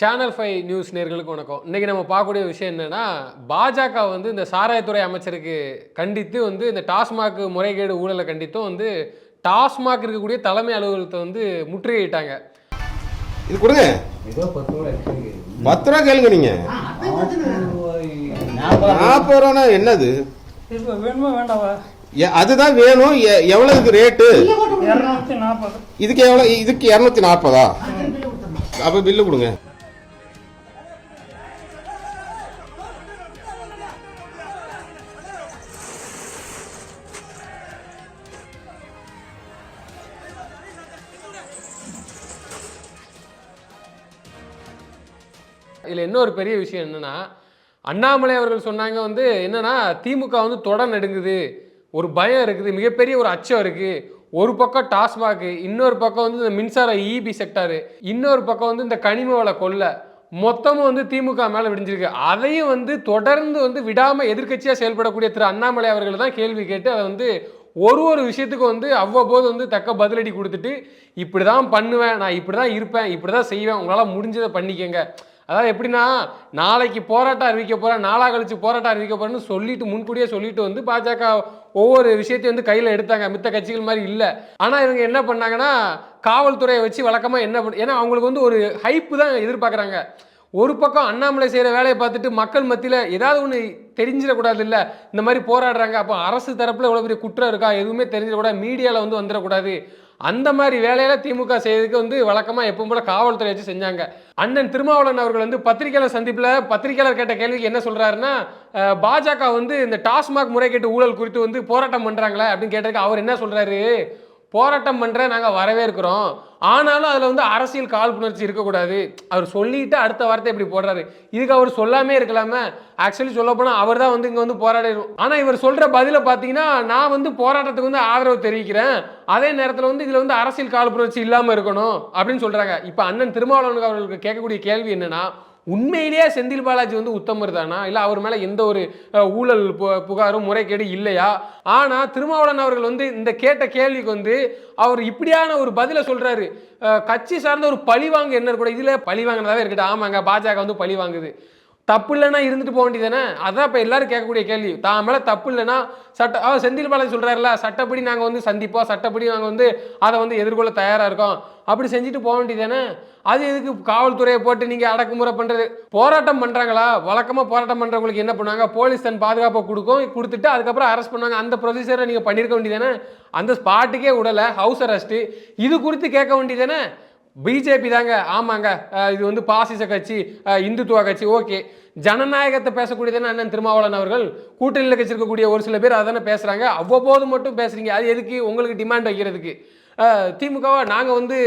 Channel 5 news நேர்களுக்கு வணக்கம். இன்னைக்கு நம்ம பார்க்கக்கூடிய விஷயம் என்னன்னா, பாஜக வந்து இந்த சாராயத்துறை அமைச்சருக்கு கண்டித்து வந்து இந்த டாஸ்மாக் முறைகேடு ஊழலை கண்டித்தும் வந்து டாஸ்மாக் இருக்கக்கூடிய தலைமை அலுவலகத்தை வந்து முற்றுகையிட்டாங்க. இது கொடுங்க, ஏதோ 10 ரூபா எக்ஸ்ட்ரா 10 ரூபா கேளுங்க. நீங்க 40 ரூபா என்னது வேணுமா வேண்டாவா? அதுதான் வேணும். எவ்வளவுக்கு ரேட்டு? 240. இதுக்கு எவ்வளவு? இதுக்கு 240. அப்ப பில்லு கொடுங்க. இதில் இன்னொரு பெரிய விஷயம் என்னன்னா, அண்ணாமலை அவர்கள் சொன்னாங்க வந்து என்னன்னா, திமுக வந்து தொட நடுங்குது, ஒரு பயம் இருக்குது, மிகப்பெரிய ஒரு அச்சம் இருக்குது. ஒரு பக்கம் டாஸ்மாக், இன்னொரு பக்கம் வந்து இந்த மின்சார இபி செக்டாரு, இன்னொரு பக்கம் வந்து இந்த கனிம வள கொள்ளை, மொத்தமும் வந்து திமுக மேலே விடிஞ்சிருக்கு. அதையும் வந்து தொடர்ந்து வந்து விடாமல் எதிர்க்கட்சியாக செயல்படக்கூடிய திரு அண்ணாமலை அவர்கள் தான் கேள்வி கேட்டு அதை வந்து ஒரு விஷயத்துக்கும் வந்து அவ்வப்போது வந்து தக்க பதிலடி கொடுத்துட்டு, இப்படி தான் பண்ணுவேன், நான் இப்படி தான் இருப்பேன், இப்படி தான் செய்வேன், உங்களால் முடிஞ்சதை பண்ணிக்கங்க. அதாவது எப்படின்னா, நாளைக்கு போராட்டம் அறிவிக்க போகிறேன், நாளா கழிச்சு போராட்டம் அறிவிக்க போகிறேன்னு சொல்லிட்டு முன்கூடியே சொல்லிட்டு வந்து பாஜக ஒவ்வொரு விஷயத்தையும் வந்து கையில் எடுத்தாங்க. மித்த கட்சிகள் மாதிரி இல்லை. ஆனால் இவங்க என்ன பண்ணாங்கன்னா, காவல்துறையை வச்சு வழக்கமாக என்ன ஏன்னா அவங்களுக்கு வந்து ஒரு ஹைப்பு தான் எதிர்பார்க்குறாங்க. ஒரு பக்கம் அண்ணாமலை செய்கிற வேலையை பார்த்துட்டு மக்கள் மத்தியில் ஏதாவது ஒன்று தெரிஞ்சிடக்கூடாது, இல்லை இந்த மாதிரி போராடுறாங்க, அப்போ அரசு தரப்பில் எவ்வளோ பெரிய குற்றம் இருக்கா எதுவுமே தெரிஞ்சிடக்கூடாது, மீடியாவில் வந்து வந்துடக்கூடாது. அந்த மாதிரி வேலையில திமுக செய்யறதுக்கு வந்து வழக்கமாக எப்பவும் போல காவல்துறை வச்சு செஞ்சாங்க. அண்ணன் திருமாவளவன் அவர்கள் வந்து பத்திரிகையாளர் சந்திப்பில் பத்திரிகையாளர் கேட்ட கேள்விக்கு என்ன சொல்றாருன்னா, பாஜக வந்து இந்த டாஸ்மாக் முறைகேட்டு ஊழல் குறித்து வந்து போராட்டம் பண்றாங்களே அப்படின்னு கேட்டதுக்கு அவர் என்ன சொல்றாரு, போராட்டம் பண்ணுற நாங்கள் வரவேற்கிறோம், ஆனாலும் அதில் வந்து அரசியல் காழ்ப்புணர்ச்சி இருக்கக்கூடாது. அவர் சொல்லிட்டு அடுத்த வார்த்தை இப்படி போடுறாரு. இதுக்கு அவர் சொல்லாமே இருக்கலாமே. ஆக்சுவலி சொல்ல போனால் அவர் தான் வந்து இங்கே வந்து போராடிடும். ஆனால் இவர் சொல்கிற பதிலை பார்த்தீங்கன்னா, நான் வந்து போராட்டத்துக்கு வந்து ஆதரவு தெரிவிக்கிறேன், அதே நேரத்தில் வந்து இதில் வந்து அரசியல் காழ்ப்புணர்ச்சி இல்லாமல் இருக்கணும் அப்படின்னு சொல்கிறாங்க. இப்போ அண்ணன் திருமாவளவன் அவர்களுக்கு கேட்கக்கூடிய கேள்வி என்னன்னா, உண்மையிலேயே செந்தில் பாலாஜி வந்து உத்தமர் தானா, இல்லை அவர் மேலே எந்த ஒரு ஊழல் புகாரும் முறைகேடு இல்லையா? ஆனால் திருமாவளவன் அவர்கள் வந்து இந்த கேட்ட கேள்விக்கு வந்து அவர் இப்படியான ஒரு பதிலை சொல்கிறாரு. கட்சி சார்ந்த ஒரு பழிவாங்க என்ன கூட, இதில் பழி வாங்கினதாவே இருக்கட்டும், ஆமாங்க பாஜக வந்து பழி வாங்குது, தப்பு இல்லைன்னா இருந்துட்டு போக வேண்டியதானே. அதான் இப்போ எல்லாரும் கேட்கக்கூடிய கேள்வி. தான் மேலே தப்பு இல்லைன்னா செந்தில் பாலாஜி சொல்கிறாருல, சட்டப்படி நாங்கள் வந்து சந்திப்போம், சட்டப்படி நாங்கள் வந்து அதை வந்து எதிர்கொள்ள தயாராக இருக்கோம், அப்படி செஞ்சுட்டு போக வேண்டியதானே. அது எதுக்கு காவல்துறையை போட்டு நீங்கள் அடக்குமுறை பண்ணுறது? போராட்டம் பண்ணுறாங்களா, வழக்கமாக போராட்டம் பண்ணுறவங்களுக்கு என்ன பண்ணுவாங்க, போலீஸ் தன் பாதுகாப்பை கொடுத்துட்டு அதுக்கப்புறம் அரெஸ்ட் பண்ணுவாங்க. அந்த ப்ரொசீஜரை நீங்கள் பண்ணியிருக்க வேண்டியதானே. அந்த ஸ்பாட்டுக்கே விடலை, ஹவுஸ் அரெஸ்ட்டு. இது குறித்து கேட்க வேண்டியதானே. பிஜேபி தாங்க, ஆமாங்க இது வந்து பாசிச கட்சி, இந்துத்துவ கட்சி, ஓகே. ஜனநாயகத்தை பேசக்கூடியதானே அண்ணன் திருமாவளவன் அவர்கள். கூட்டணியில் கட்சிருக்கக்கூடிய ஒரு சில பேர் அதானே பேசுகிறாங்க. அவ்வப்போது மட்டும் பேசுகிறீங்க, அது எதுக்கு? உங்களுக்கு டிமாண்ட் வைக்கிறதுக்கு. திமுகவை நாங்கள் வந்து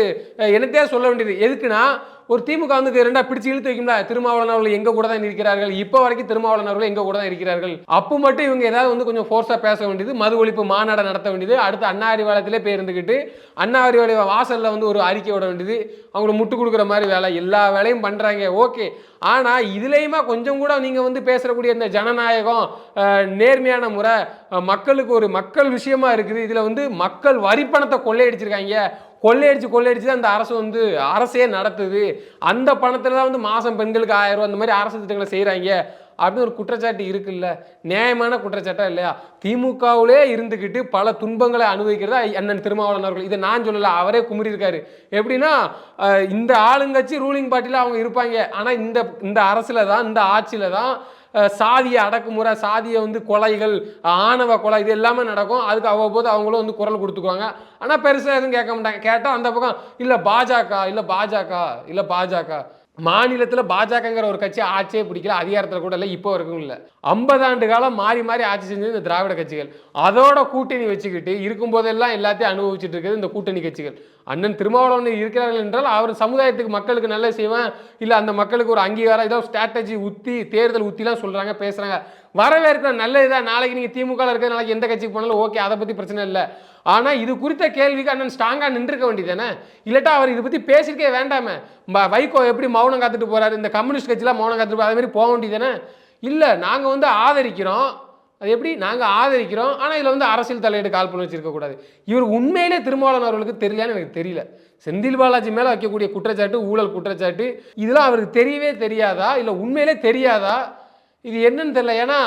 எனக்கே சொல்ல வேண்டியது எதுக்குன்னா, ஒரு திமுக வந்து ரெண்டாக பிடிச்சி இழுத்து வைக்கும்ல, திருமாவளவன் அவர்கள் எங்கள் கூட தான் இருக்கிறார்கள், இப்போ வரைக்கும் திருமாவளவன் அவர்கள் எங்கள் கூட தான் இருக்கிறார்கள். அப்போ மட்டும் இவங்க ஏதாவது வந்து கொஞ்சம் ஃபோர்ஸாக பேச வேண்டியது, மது ஒழிப்பு மாநாடை நடத்த வேண்டியது, அடுத்து அண்ணா அறிவாலயத்திலே போய் இருந்துக்கிட்டு அண்ணா அறிவாலய வாசலில் வந்து ஒரு அறிக்கை விட வேண்டியது, அவங்களை முட்டு கொடுக்குற மாதிரி வேலை, எல்லா வேலையும் பண்ணுறாங்க, ஓகே. ஆனால் இதுலேயுமா கொஞ்சம் கூட நீங்கள் வந்து பேசக்கூடிய இந்த ஜனநாயகம், நேர்மையான முறை, மக்களுக்கு ஒரு மக்கள் விஷயமா இருக்குது, இதில் வந்து மக்கள் வரிப்பணத்தை கொள்ளையடிச்சிருக்காங்க, கொள்ளையடிச்சு தான் அந்த அரசு வந்து அரசே நடத்துது, அந்த பணத்தில் தான் வந்து மாதம் பெண்களுக்கு 1000 ரூபா அந்த மாதிரி அரசு திட்டங்களை செய்கிறாங்க அப்படின்னு ஒரு குற்றச்சாட்டு இருக்குல்ல. நியாயமான குற்றச்சாட்டா இல்லையா? திமுகவிலே இருந்துக்கிட்டு பல துன்பங்களை அனுபவிக்கிறதா அண்ணன் திருமாவளவன் அவர்கள். இதை நான் சொல்லலை, அவரே குமுறி இருக்காரு. எப்படின்னா, இந்த ஆளுங்கட்சி ரூலிங் பார்ட்டியில் அவங்க இருப்பாங்க, ஆனால் இந்த அரசில் தான், இந்த ஆட்சியில் தான் சாதிய அடக்குமுறை, சாதியை வந்து கொலைகள், ஆணவ கொலை, இது எல்லாமே நடக்கும். அதுக்கு அவ்வப்போது அவங்களும் வந்து குரல் கொடுத்துக்குவாங்க. ஆனால் பெருசாக எதுவும் கேட்க மாட்டாங்க. கேட்டால் அந்த பக்கம் இல்லை பாஜக மாநிலத்தில் பாஜகங்கிற ஒரு கட்சி ஆட்சியே பிடிக்கல, அதிகாரத்தில் கூட இல்லை, இப்போ வரைக்கும் இல்லை. 50 ஆண்டு காலம் மாறி ஆட்சி செஞ்சது இந்த திராவிட கட்சிகள். அதோட கூட்டணி வச்சுக்கிட்டு இருக்கும்போதெல்லாம் எல்லாத்தையும் அனுபவிச்சுட்டு இருக்கிறது இந்த கூட்டணி கட்சிகள். அண்ணன் திருமாவளவன் இருக்கிறார்கள் என்றால் அவர் சமுதாயத்துக்கு மக்களுக்கு நல்ல செய்வேன், இல்லை அந்த மக்களுக்கு ஒரு அங்கீகாரம், ஏதோ ஸ்ட்ராட்டஜி உத்தி, தேர்தல் உத்திலாம் சொல்கிறாங்க, பேசுகிறாங்க, வரவேற்கிற நல்லதுதான். நாளைக்கு நீங்கள் திமுக இருக்கிற, நாளைக்கு எந்த கட்சிக்கு போனாலும் ஓகே, அதை பற்றி பிரச்சனை இல்லை. ஆனால் இது குறித்த கேள்விக்கு அண்ணன் ஸ்ட்ராங்காக நின்றுக்க வேண்டியதானே. இல்லாட்டா அவர் இதை பற்றி பேசியிருக்கே வேண்டாமே. வைகோ எப்படி மௌனம் காத்துட்டு போகிறாரு, இந்த கம்யூனிஸ்ட் கட்சியெலாம் மௌனம் காத்துட்டு போகிற, அதே மாதிரி போக வேண்டியதானே. இல்லை, நாங்கள் வந்து ஆதரிக்கிறோம், அது எப்படி நாங்கள் ஆதரிக்கிறோம், ஆனால் இதில் வந்து அரசியல் தலையீடு கால் பண்ணி வச்சிருக்கக்கூடாது. இவர் உண்மையிலே திருமாவளவன் அவர்களுக்கு தெரியலையான்னு எனக்கு தெரியல. செந்தில் பாலாஜி மேலே வைக்கக்கூடிய குற்றச்சாட்டு, ஊழல் குற்றச்சாட்டு, இதெல்லாம் அவருக்கு தெரியவே தெரியாதா, இல்லை உண்மையிலே தெரியாதா, இது என்னன்னு தெரியல. ஏன்னா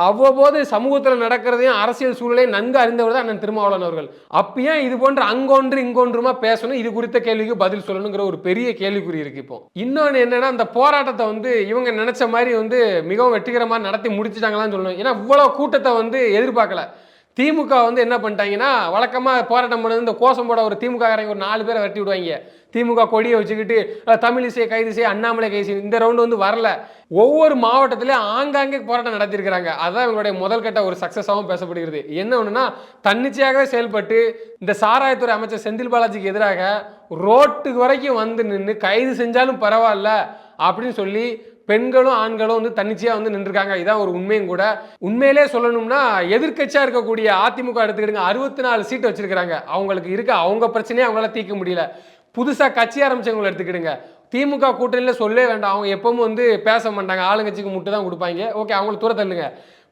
அவ்வப்போது சமூகத்தில் நடக்கிறதையும் அரசியல் சூழலையும் நன்கு அறிந்தவர் தான் அண்ணன் திருமாவளவன் அவர்கள். அப்பயும் இது போன்ற அங்கொன்று இங்கொன்றுமா பேசணும், இது குறித்த கேள்விக்கு பதில் சொல்லணுங்கிற ஒரு பெரிய கேள்விக்குறி இருக்கு. இப்போ இன்னொன்று என்னன்னா, அந்த போராட்டத்தை வந்து இவங்க நினைச்ச மாதிரி வந்து மிகவும் வெற்றிகரமாக நடத்தி முடிச்சுட்டாங்களான்னு சொல்லணும். ஏன்னா இவ்வளோ கூட்டத்தை வந்து எதிர்பார்க்கல. திமுக வந்து என்ன பண்ணிட்டாங்கன்னா, வழக்கமாக போராட்டம் பண்ணது இந்த கோஷம் போட ஒரு திமுககாரங்க ஒரு 4 பேரை வெட்டி விடுவாங்க. திமுக கொடியை வச்சுக்கிட்டு தமிழிசை கைது செய்ய, அண்ணாமலை கைது செய்ய. இந்த ரவுண்டு வந்து வரல. ஒவ்வொரு மாவட்டத்திலையும் ஆங்காங்கே போராட்டம் நடத்திருக்கிறாங்க. அதுதான் இவங்களுடைய முதல் கட்ட ஒரு சக்ஸஸாகவும் பேசப்படுகிறது. என்ன ஒன்றுனா, தன்னிச்சையாகவே செயல்பட்டு இந்த சாராயத்துறை அமைச்சர் செந்தில் பாலாஜிக்கு எதிராக ரோட்டுக்கு வரைக்கும் வந்து நின்று கைது செஞ்சாலும் பரவாயில்ல அப்படின்னு சொல்லி பெண்களும் ஆண்களும் வந்து தன்னிச்சையாக வந்து நின்றுருக்காங்க. இதான் ஒரு உண்மையும் கூட. உண்மையிலே சொல்லணும்னா, எதிர்க்கட்சியாக இருக்கக்கூடிய அதிமுக எடுத்துக்கிடுங்க, 64 சீட்டு வச்சிருக்கிறாங்க. அவங்களுக்கு இருக்க அவங்க பிரச்சனையே அவங்களால தீர்க்க முடியல. புதுசாக கட்சி ஆரம்பிச்சவங்களை எடுத்துக்கிடுங்க, திமுக கூட்டணியில் சொல்லவே வேண்டாம், அவங்க எப்பவும் வந்து பேச மாட்டாங்க, ஆளுங்கட்சிக்கு முட்டு தான் கொடுப்பாங்க. ஓகே, அவங்களுக்கு தூர தள்ளுங்க.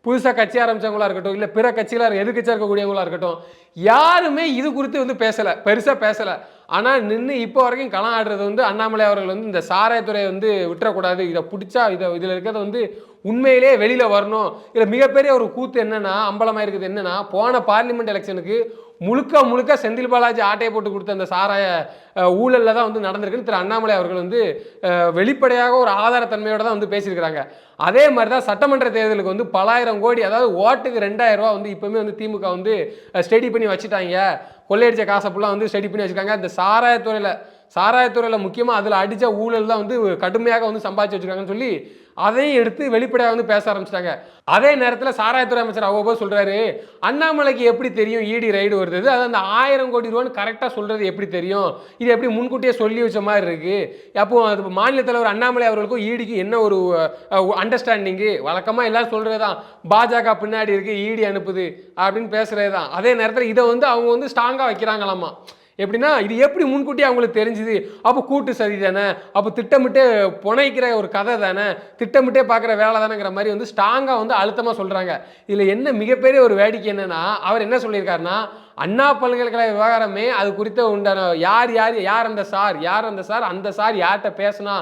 புதுசாக கட்சி ஆரம்பிச்சவங்களா இருக்கட்டும், இல்லை பிற கட்சிகளாக எதிர்க்கட்சியாக இருக்கக்கூடியவங்களா இருக்கட்டும், யாருமே இது குறித்து வந்து பேசலை, பெருசாக பேசலை. ஆனால் நின்று இப்போ வரைக்கும் களம் ஆடுறது வந்து அண்ணாமலை அவர்கள் வந்து இந்த சாராயத்துறையை வந்து விட்டுறக்கூடாது, இதை பிடிச்சா இதில் இருக்கிறத வந்து உண்மையிலே வெளியில் வரணும். இதில் மிகப்பெரிய ஒரு கூத்து என்னென்னா, அம்பலமாக இருக்குது என்னென்னா, போன பார்லிமெண்ட் எலெக்ஷனுக்கு முழுக்க முழுக்க செந்தில் பாலாஜி ஆட்டையை போட்டு கொடுத்த அந்த சாராய ஊழலில் தான் வந்து நடந்திருக்குன்னு திரு அண்ணாமலை அவர்கள் வந்து வெளிப்படையாக ஒரு ஆதாரத்தன்மையோடு தான் வந்து பேசியிருக்கிறாங்க. அதே மாதிரி தான் சட்டமன்ற தேர்தலுக்கு வந்து பலாயிரம் கோடி, அதாவது ஓட்டுக்கு 2000 ரூபா வந்து இப்போவுமே வந்து திமுக வந்து ஸ்டடி பண்ணி வச்சுட்டாங்க. கொள்ளையடிச்ச காசை ஃபுல்லாக வந்து ஸ்டடி பண்ணி வச்சுருக்காங்க. இந்த சாராயத்துறையில் முக்கியமாக அதில் அடித்த ஊழல் தான் வந்து கடுமையாக வந்து சம்பாதிச்சு வச்சுருக்காங்கன்னு சொல்லி அதையும் எடுத்து வெளிப்படையாக வந்து பேச ஆரம்பிச்சிட்டாங்க. அதே நேரத்தில் சாராயத்துறை அமைச்சர் அவ்வப்போது சொல்கிறாரு, அண்ணாமலைக்கு எப்படி தெரியும் இடி ரைடு வருது, அது அந்த 1000 கோடி ரூபான்னு கரெக்டாக சொல்கிறது எப்படி தெரியும், இது எப்படி முன்கூட்டியே சொல்லி வச்ச மாதிரி இருக்குது. அப்போ அது மாநில தலைவர் அண்ணாமலை அவர்களுக்கும் ஈடிக்கு என்ன ஒரு அண்டர்ஸ்டாண்டிங்கு, வழக்கமாக எல்லோரும் சொல்கிறது தான், பாஜக பின்னாடி இருக்குது ஈடி அனுப்புது அப்படின்னு பேசுகிறது தான். அதே நேரத்தில் இதை வந்து அவங்க வந்து ஸ்ட்ராங்காக வைக்கிறாங்களாமா. எப்படின்னா, இது எப்படி முன்கூட்டியே அவங்களுக்கு தெரிஞ்சுது, அப்போ கூட்டு சதி தானே, அப்போ திட்டமிட்டே புனைக்கிற ஒரு கதை தானே, திட்டமிட்டே பார்க்குற வேலை தானேங்கிற மாதிரி வந்து ஸ்ட்ராங்காக வந்து அழுத்தமாக சொல்கிறாங்க. இதில் என்ன மிகப்பெரிய ஒரு வேடிக்கை என்னென்னா, அவர் என்ன சொல்லியிருக்காருன்னா, அண்ணா பல்கலைக்கழக விவகாரமே அது குறித்த உண்டான யார் அந்த சார் அந்த சார் யார்கிட்ட பேசினா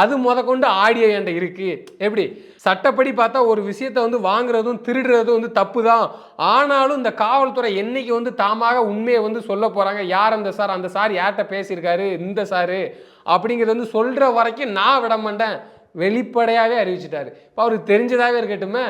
அது முதற்கொண்டு ஆடியோ என்கிட்ட இருக்குது. எப்படி சட்டப்படி பார்த்தா ஒரு விஷயத்தை வந்து வாங்குறதும் திருடுறதும் வந்து தப்பு தான். ஆனாலும் இந்த காவல்துறை என்னைக்கு வந்து தாமாக உண்மையை வந்து சொல்ல போகிறாங்க, யார் அந்த சார் யார்கிட்ட பேசியிருக்காரு இந்த சார் அப்படிங்கிறது வந்து சொல்கிற வரைக்கும் நான் விட மாட்டேன், வெளிப்படையாகவே அறிவிச்சிட்டாரு. இப்போ அவருக்கு தெரிஞ்சதாகவே இருக்கட்டுமே,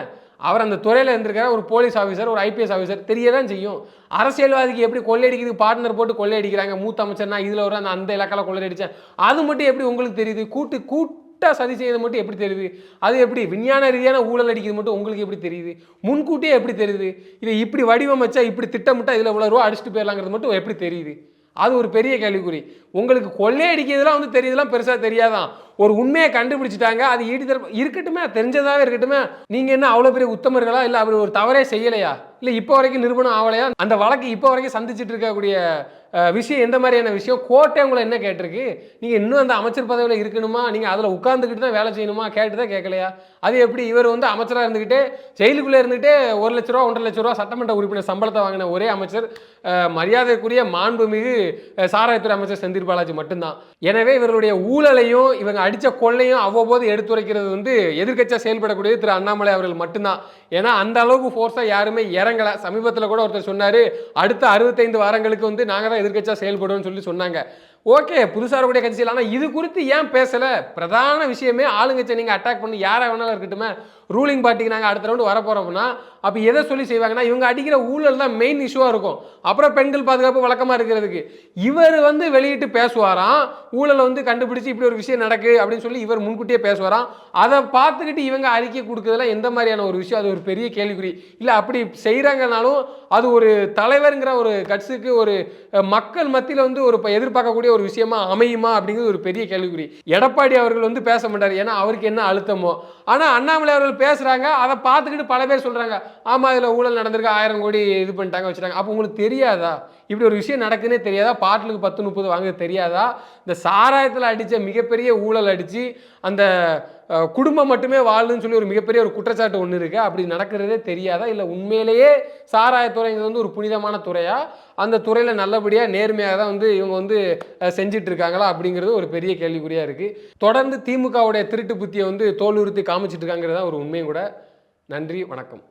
அவர் அந்த துறையில் இருந்திருக்காரு, ஒரு போலீஸ் ஆஃபீஸர், ஒரு ஐபிஎஸ் ஆஃபீஸர், தெரிய தான் செய்யும். அரசியல்வாதிக்கு எப்படி கொள்ளையடிக்கிறதுக்கு பார்ட்னர் போட்டு கொள்ளையடிக்கிறாங்க, மூத்த அமைச்சர்னா இதில் ஒரு அந்த இலக்கால கொள்ளையடிச்சேன், அது மட்டும் எப்படி உங்களுக்கு தெரியுது, கூட்டா சதி செய்யறது மட்டும் எப்படி தெரியுது, அது எப்படி விஞ்ஞான ரீதியான ஊழல் அடிக்கிறது மட்டும் உங்களுக்கு எப்படி தெரியுது, முன்கூட்டியே எப்படி தெரியுது, இல்லை இப்படி வடிவமைச்சா இப்படி திட்டமிட்டா இதில் இவ்வளோ ரூபா அடிச்சுட்டு போயிடலாங்கிறது மட்டும் எப்படி தெரியுது, அது ஒரு பெரிய கேள்விக்குறி. உங்களுக்கு கொள்ளையடிக்கிறதுலாம் வந்து தெரியுதுலாம் பெருசாக தெரியாதான், ஒரு உண்மையை கண்டுபிடிச்சிட்டாங்க, அது இருக்கட்டுமே, தெரிஞ்சதாகவே இருக்கட்டுமே, நீங்கள் என்ன அவ்வளோ பெரிய உத்தமர்களா, இல்லை அவர் ஒரு தவறே செய்யலையா, இல்லை இப்போ வரைக்கும் நிரூபணம் ஆகலையா, அந்த வழக்கு இப்போ வரைக்கும் சந்திச்சுட்டு இருக்கக்கூடிய விஷயம் எந்த மாதிரியான விஷயம், கோர்ட்டே உங்களை என்ன கேட்டிருக்கு, நீங்கள் இன்னும் அந்த அமைச்சர் பதவியில் இருக்கணுமா, நீங்கள் அதில் உட்கார்ந்துக்கிட்டு தான் வேலை செய்யணுமா, கேட்டுதான் கேட்கலையா, அது எப்படி இவர் வந்து அமைச்சராக இருந்துக்கிட்டே ஜெயிலுக்குள்ளே இருந்துகிட்டே 1 லட்ச ரூபா 1.5 லட்ச ரூபா சட்டமன்ற உறுப்பினர் சம்பளத்தை வாங்கின ஒரே அமைச்சர் மரியாதைக்குரிய மாண்புமிகு சாராயத்துறை அமைச்சர் செந்தில் பாலாஜி மட்டும்தான். எனவே இவர்களுடைய ஊழலையும் இவங்க அடித்த கொள்ளையும் அவ்வப்போது எடுத்துரைக்கிறது வந்து எதிர்க்கட்சியாக செயல்படக்கூடியது திரு அண்ணாமலை அவர்கள் மட்டும்தான். ஏன்னா அந்த அளவுக்கு ஃபோர்ஸாக யாருமே இறங்கலை. சமீபத்தில் கூட ஒருத்தர் சொன்னார், அடுத்த 65 வாரங்களுக்கு வந்து நாங்கள் தான் எதிர்க்கட்சியாக செயல்படுவோம்னு சொல்லி சொன்னாங்க. ஓகே, புதுசாக இருக்கக்கூடிய கட்சியில், ஆனால் இது குறித்து ஏன் பேசலை? பிரதான விஷயமே ஆளுங்கட்சியை நீங்கள் அட்டாக் பண்ணி யாராக வேணாலும் இருக்கட்டுமே, ரூலிங் பார்ட்டிக்கு நாங்கள் அடுத்த ரவுண்டு வரப்போகிறோம்னா அப்போ எதை சொல்லி செய்வாங்கன்னா, இவங்க அடிக்கிற ஊழல் தான் மெயின் இஷ்யூவாக இருக்கும். அப்புறம் பெண்கள் பாதுகாப்பு வழக்கமாக இருக்கிறதுக்கு இவர் வந்து வெளியிட்டு பேசுவாராம், ஊழலை வந்து கண்டுபிடிச்சி இப்படி ஒரு விஷயம் நடக்கு அப்படின்னு சொல்லி இவர் முன்கூட்டியே பேசுவாராம். அதை பார்த்துக்கிட்டு இவங்க அறிக்கை கொடுக்குறதுலாம் எந்த மாதிரியான ஒரு விஷயம், அது ஒரு பெரிய கேள்விக்குறி. இல்லை அப்படி செய்கிறாங்கனாலும் அது ஒரு தலைவருங்கிற ஒரு கட்சிக்கு ஒரு மக்கள் மத்தியில் வந்து ஒரு எதிர்பார்க்கக்கூடிய ஒரு விஷயமா அமையுமா அப்படிங்கிறது ஒரு பெரிய கேள்விக்குறி. எடப்பாடி அவர்கள் வந்து பேச மாட்டார், ஏன்னா அவருக்கு என்ன அழுத்தமோ. ஆனால் அண்ணாமலை அவர்கள் பேசுகிறாங்க, அதை பார்த்துக்கிட்டு பல பேர் சொல்கிறாங்க, ஆமாம் இதில் ஊழல் நடந்திருக்கு, 1000 கோடி இது பண்ணிட்டாங்க வச்சுட்டாங்க. அப்போ உங்களுக்கு தெரியாதா இப்படி ஒரு விஷயம் நடக்குன்னே தெரியாதா? பாட்டிலுக்கு 10-30 வாங்க தெரியாதா? இந்த சாராயத்தில் அடித்த மிகப்பெரிய ஊழல் அடித்து அந்த குடும்பம் மட்டுமே வாழுன்னு சொல்லி ஒரு மிகப்பெரிய ஒரு குற்றச்சாட்டு ஒன்று இருக்குது. அப்படி நடக்கிறதே தெரியாதா, இல்லை உண்மையிலேயே சாராயத்துறைங்கிறது வந்து ஒரு புனிதமான துறையா, அந்த துறையில் நல்லபடியாக நேர்மையாக தான் வந்து இவங்க வந்து செஞ்சிட்டு இருக்காங்களா அப்படிங்கிறது ஒரு பெரிய கேள்விக்குறியாக இருக்குது. தொடர்ந்து திமுகவுடைய திருட்டு புத்தியை வந்து தோலுறுத்தி காமிச்சிட்டு இருக்காங்கிறது தான் ஒரு உண்மையும் கூட. நன்றி, வணக்கம்.